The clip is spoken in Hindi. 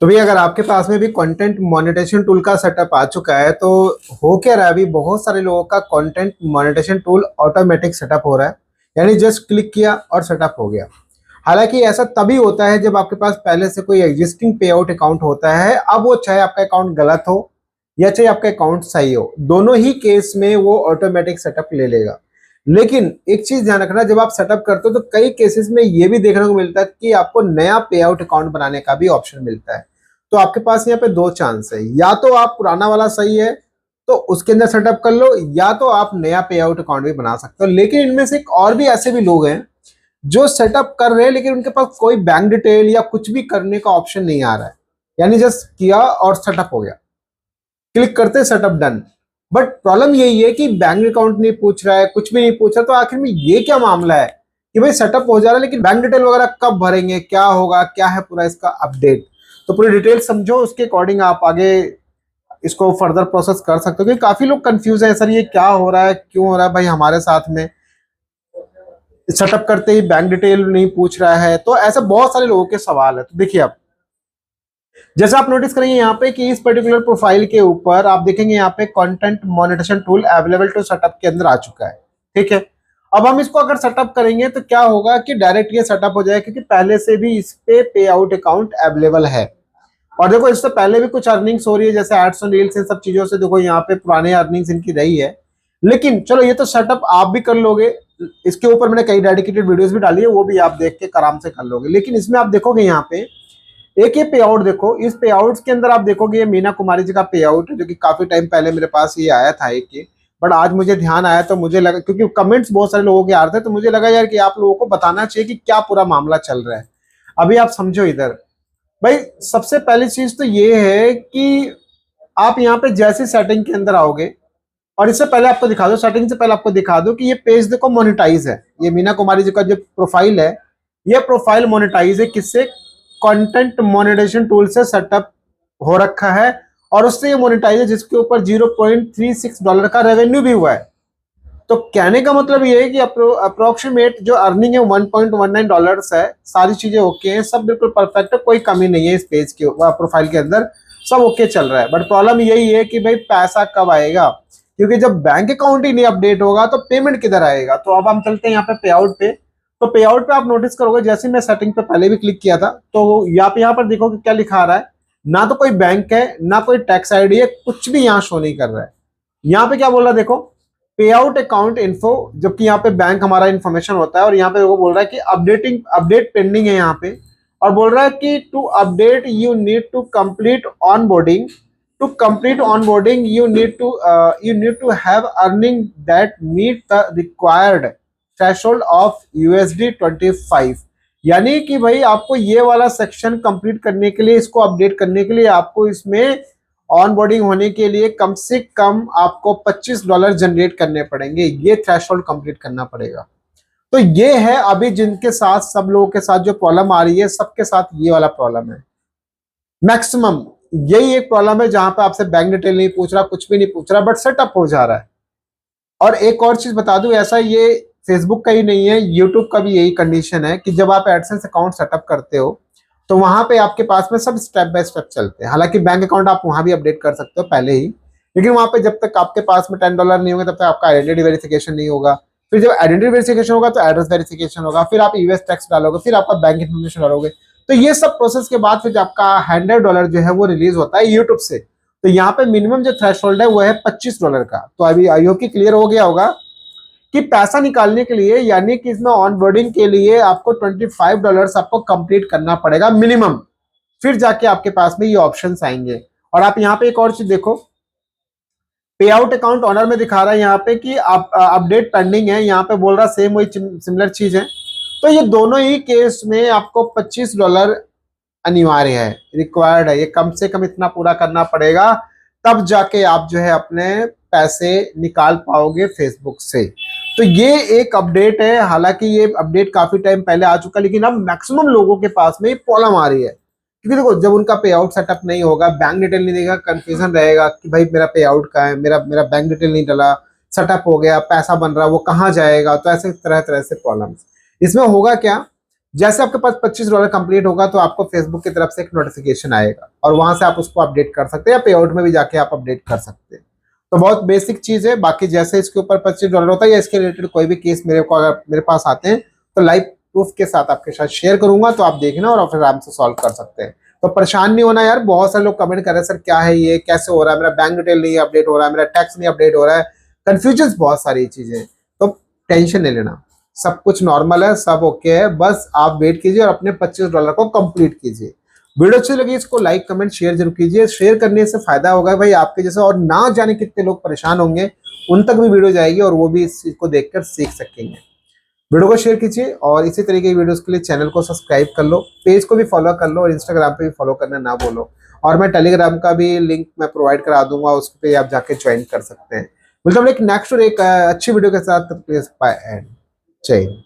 तो भैया अगर आपके पास में भी कंटेंट मोनेटाइजेशन टूल का सेटअप आ चुका है तो हो क्या रहा है, अभी बहुत सारे लोगों का content monetisation tool automatic setup हो रहा है। यानी जस्ट क्लिक किया और सेटअप हो गया। हालांकि ऐसा तभी होता है जब आपके पास पहले से कोई एग्जिस्टिंग पे आउट अकाउंट होता है। अब वो चाहे आपका अकाउंट गलत हो या चाहे आपका अकाउंट सही हो, दोनों ही केस में वो ऑटोमेटिक सेटअप ले लेगा। लेकिन एक चीज ध्यान रखना, जब आप सेटअप करते हो तो कई केसेस में ये भी देखने को मिलता है कि आपको नया पे आउट अकाउंट बनाने का भी ऑप्शन मिलता है। तो आपके पास यहाँ पे दो चांस है, या तो आप पुराना वाला सही है तो उसके अंदर सेटअप कर लो, या तो आप नया पे आउट अकाउंट भी बना सकते हो। लेकिन इनमें से एक और भी ऐसे भी लोग हैं जो सेटअप कर रहे हैं लेकिन उनके पास कोई बैंक डिटेल या कुछ भी करने का ऑप्शन नहीं आ रहा है। यानी जस्ट किया और सेटअप हो गया, क्लिक करते सेटअप डन। बट प्रॉब्लम यही है कि बैंक अकाउंट नहीं पूछ रहा है, कुछ भी नहीं पूछ रहा। तो आखिर में ये क्या मामला है कि भाई सेटअप हो जा रहा है लेकिन बैंक डिटेल वगैरह कब भरेंगे, क्या होगा, क्या है पूरा इसका अपडेट। तो पूरी डिटेल समझो, उसके अकॉर्डिंग आप आगे इसको फर्दर प्रोसेस कर सकते हो। क्योंकि काफी लोग कंफ्यूज है, सर ये क्या हो रहा है, क्यों हो रहा है भाई हमारे साथ में, सेटअप करते ही बैंक डिटेल नहीं पूछ रहा है। तो ऐसे बहुत सारे लोगों के सवाल है। तो देखिए आप जैसे आप नोटिस करेंगे यहाँ पे कि इस पर्टिकुलर प्रोफाइल के ऊपर आप देखेंगे यहाँ पे content monetisation tool available to setup के अंदर आ चुका है। ठीक है, अब हम इसको अगर सेटअप करेंगे तो क्या होगा कि डायरेक्ट ये सेटअप हो जाएगा, क्योंकि पहले से भी इस पे आउट अकाउंट अवेलेबल है। और देखो इससे पहले भी कुछ अर्निंग्स हो रही है, जैसे एड्स और रील्स, इन सब चीजों से देखो यहाँ पे पुराने अर्निंग्स इनकी रही है। लेकिन चलो ये तो सेटअप आप भी कर लोगे, इसके ऊपर मैंने कई डेडिकेटेड वीडियोस भी डाली है, वो भी आप देख के आराम से कर लोगे। लेकिन इसमें आप देखोगे यहाँ पे एक ये पे आउट देखो, इस पे आउट के अंदर आप देखोगे ये मीना कुमारी जी का पे आउट है, जो कि काफी टाइम पहले मेरे पास ये आया था एक ये। बट आज मुझे ध्यान आया तो मुझे लगा, क्योंकि कमेंट्स बहुत सारे लोगों के आ रहे थे, तो मुझे लगा यार कि आप लोगों को बताना चाहिए कि क्या पूरा मामला चल रहा है। अभी आप समझो इधर भाई, सबसे पहली चीज तो ये है कि आप यहाँ पे जैसे सेटिंग के अंदर आओगे, और इससे पहले आपको दिखा दो, सेटिंग से पहले आपको दिखा दो कि ये पेज देखो मोनेटाइज है। ये मीना कुमारी जी का जो प्रोफाइल है, ये प्रोफाइल मोनेटाइज है। किससे? कंटेंट मोनेटाइजेशन टूल से सेटअप हो रखा है, और उससे ये मोनेटाइज है जिसके ऊपर $0.36 का रेवेन्यू भी हुआ है। तो कहने का मतलब ये है कि अप्रोक्सीमेट जो अर्निंग है $1.19 है। सारी चीजें ओके हैं, सब बिल्कुल परफेक्ट है, कोई कमी नहीं है इस पेज के प्रोफाइल के अंदर, सब ओके चल रहा है। बट प्रॉब्लम यही है कि भाई पैसा कब आएगा, क्योंकि जब बैंक अकाउंट ही नहीं अपडेट होगा तो पेमेंट किधर आएगा। तो अब हम चलते हैं यहाँ पे पे आउट पे। तो पे आउट पे आप नोटिस करोगे, जैसे मैं सेटिंग पे पहले भी क्लिक किया था, तो यहाँ पर देखो कि क्या लिखा आ रहा है। ना तो कोई बैंक है, ना कोई टैक्स आईडी है, कुछ भी यहाँ शो नहीं कर रहा है। यहाँ पे क्या बोल रहा है देखो, पे आउट अकाउंट इन्फो, जबकि यहाँ पे बैंक हमारा इन्फॉर्मेशन होता है। और यहाँ पे वो बोल रहा है कि अपडेट पेंडिंग है यहाँ पे। और बोल रहा है कि to update you need to complete onboarding, to complete onboarding you need to have earning that meet the required threshold of USD 25। यानी कि भाई आपको ये वाला सेक्शन कंप्लीट करने के लिए, इसको अपडेट करने के लिए, आपको इसमें ऑन बोर्डिंग होने के लिए कम से कम आपको $25 जनरेट करने पड़ेंगे। ये थ्रेशोल्ड कंप्लीट करना पड़ेगा। तो ये है अभी जिनके साथ, सब लोगों के साथ जो प्रॉब्लम आ रही है, सबके साथ ये वाला प्रॉब्लम है। मैक्सिमम यही एक प्रॉब्लम है जहां पे आपसे बैंक डिटेल नहीं पूछ रहा, कुछ भी नहीं पूछ रहा, बट सेटअप हो जा रहा है। और एक और चीज बता दूं, ऐसा ये फेसबुक का ही नहीं है, यूट्यूब का भी यही कंडीशन है कि जब आप एडसेंस अकाउंट सेटअप करते हो तो वहां पे आपके पास में सब स्टेप बाय स्टेप चलते हैं। हालांकि बैंक अकाउंट आप वहां भी अपडेट कर सकते हो पहले ही, लेकिन वहां पे जब तक आपके पास में $10 नहीं होगा तब तक आपका आइडेंटिटी वेरिफिकेशन नहीं होगा। फिर जब आइडेंटिटी वेरिफिकेशन होगा तो एड्रेस वेरिफिकेशन होगा, फिर आप यूएस टैक्स डालोगे, फिर आपका बैंक इन्फॉर्मेशन डालोगे। तो ये सब प्रोसेस के बाद फिर आपका $100 जो है वो रिलीज होता है यूट्यूब से। तो यहाँ पे मिनिमम जो थ्रेशोल्ड है वो है $25 का। तो अभी आई होप कि क्लियर हो गया होगा कि पैसा निकालने के लिए, यानी कि इसमें ऑनबोर्डिंग के लिए आपको $25 आपको कंप्लीट करना पड़ेगा मिनिमम। फिर जाके आपके पास में ये ऑप्शंस आएंगे। और आप यहाँ पे एक और चीज देखो, पे आउट अकाउंट ऑनर में दिखा रहा है यहाँ पे कि आप अपडेट पेंडिंग है, यहाँ पे बोल रहा सेम वही सिमिलर चीज है। तो ये दोनों ही केस में आपको $25 अनिवार्य है, रिक्वायर्ड है। ये कम से कम इतना पूरा करना पड़ेगा, तब जाके आप जो है अपने पैसे निकाल पाओगे फेसबुक से। तो ये एक अपडेट है। हालांकि ये अपडेट काफी टाइम पहले आ चुका है, लेकिन अब मैक्सिमम लोगों के पास में ये प्रॉब्लम आ रही है। क्योंकि देखो जब उनका पे आउट सेटअप नहीं होगा, बैंक डिटेल नहीं देगा, कंफ्यूजन रहेगा कि भाई मेरा पे आउट का है, मेरा मेरा बैंक डिटेल नहीं डला, सेटअप हो गया, पैसा बन रहा, वो कहाँ जाएगा। तो ऐसे तरह तरह से प्रॉब्लम। इसमें होगा क्या जैसे आपके पास $25 कंप्लीट होगा तो आपको फेसबुक की तरफ से एक नोटिफिकेशन आएगा और वहां से आप उसको अपडेट कर सकते हैं या पे आउट में भी जाके आप अपडेट कर सकते हैं। तो बहुत बेसिक चीज है। बाकी जैसे इसके ऊपर $25 होता है या इसके रिलेटेड कोई भी केस मेरे को अगर मेरे पास आते हैं तो लाइव प्रूफ के साथ आपके साथ शेयर करूंगा, तो आप देखना और फिर आराम से सॉल्व कर सकते हैं। तो परेशान नहीं होना यार। बहुत सारे लोग कमेंट कर रहे हैं सर क्या है ये, कैसे हो रहा है, मेरा बैंक डिटेल नहीं अपडेट हो रहा है, मेरा टैक्स नहीं अपडेट हो रहा है, कंफ्यूजन बहुत सारी चीजें। तो टेंशन नहीं लेना, सब कुछ नॉर्मल है, सब ओके है। बस आप वेट कीजिए और अपने $25 को कंप्लीट कीजिए। वीडियो अच्छी लगी इसको लाइक कमेंट शेयर जरूर कीजिए। शेयर करने से फायदा होगा भाई आपके जैसे और ना जाने कितने लोग परेशान होंगे, उन तक भी वीडियो जाएगी और वो भी इस चीज को देखकर सीख सकेंगे। वीडियो को शेयर कीजिए और इसी तरीके की वीडियोस के लिए चैनल को सब्सक्राइब कर लो, पेज को भी फॉलो कर लो और इंस्टाग्राम पे भी फॉलो करना ना बोलो। और मैं टेलीग्राम का भी लिंक मैं प्रोवाइड करा दूंगा, उस पर आप जाके ज्वाइन कर सकते हैं। मतलब एक नेक्स्ट और एक अच्छी वीडियो के साथ। प्लीज बाय एंड जय हिंद।